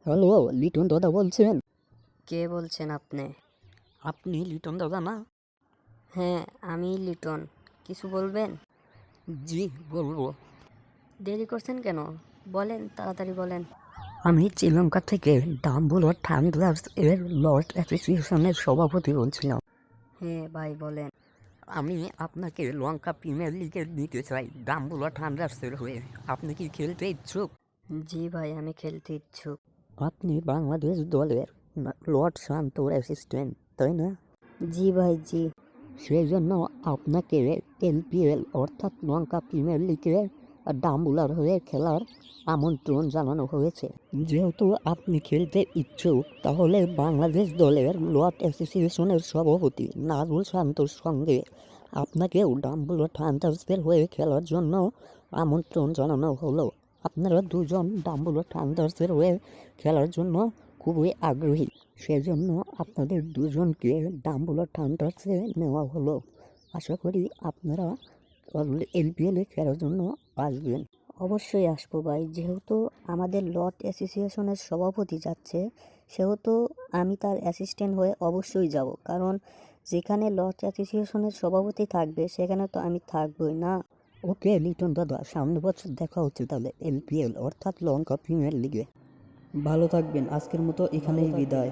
Hello, Liton দাদা বলছেন? কে বলছেন আপনি? আপনি লিটন দাদা না? হ্যাঁ, আমি লিটন। কিছু বলবেন? জি, বলবো। দেরি করছেন কেন? বলেন, তাড়াতাড়ি বলেন। আমি শ্রীলঙ্কা থেকে ডাম্বুলো থান্ডার্স এর লর্ড অ্যাসোসিয়েশনের সভাপতি বলছিলাম। হ্যাঁ ভাই বলেন। আমি আপনাকে লঙ্কা প্রিমিয়ার লিগে নিতে চাই ডাম্বুলো থান্ডার্সের হয়ে। আপনি কি খেলতে ইচ্ছুক? জি ভাই, আমি খেলতে ইচ্ছুক। আপনি বাংলাদেশ দলের লর্ড শান্তর অ্যাসিস্ট্যান্ট, তাই না? জি ভাই, জি। সেই জন্য আপনাকে এলপিএল অর্থাৎ লঙ্কা প্রিমিয়ার লিগে ডাম্বুলার হয়ে খেলার আমন্ত্রণ জানানো হয়েছে। যেহেতু আপনি খেলতে ইচ্ছুক, তাহলে বাংলাদেশ দলের লর্ড অ্যাসোসিয়েশনের সভাপতি নাজমুল শান্তর সঙ্গে আপনাকেও ডাম্বুলা থান্ডার্সের হয়ে খেলার জন্য আমন্ত্রণ জানানো হলো। আপনারা দুজন ডাম্বুলা থান্ডার্সের হয়ে খেলার জন্য খুবই আগ্রহী, সেজন্য আপনাদের দুজনকে ডাম্বুলা থান্ডার্সে নেওয়া হলো। আশা করি আপনারা এলপিএলে খেলার জন্য আসবেন। অবশ্যই আসবো ভাই। যেহেতু আমাদের লর্ড অ্যাসোসিয়েশনের সভাপতি যাচ্ছে, সেহেতু আমি তার অ্যাসিস্ট্যান্ট হয়ে অবশ্যই যাব। কারণ যেখানে লর্ড অ্যাসোসিয়েশনের সভাপতি থাকবে, সেখানে তো আমি থাকবই না। ওকে লিটন দাদা, সামনের বছর দেখা হচ্ছে তাহলে এলপিএল অর্থাৎ লঙ্কা প্রিমিয়ার লিগে। ভালো থাকবেন, আজকের মতো এখানেই বিদায়।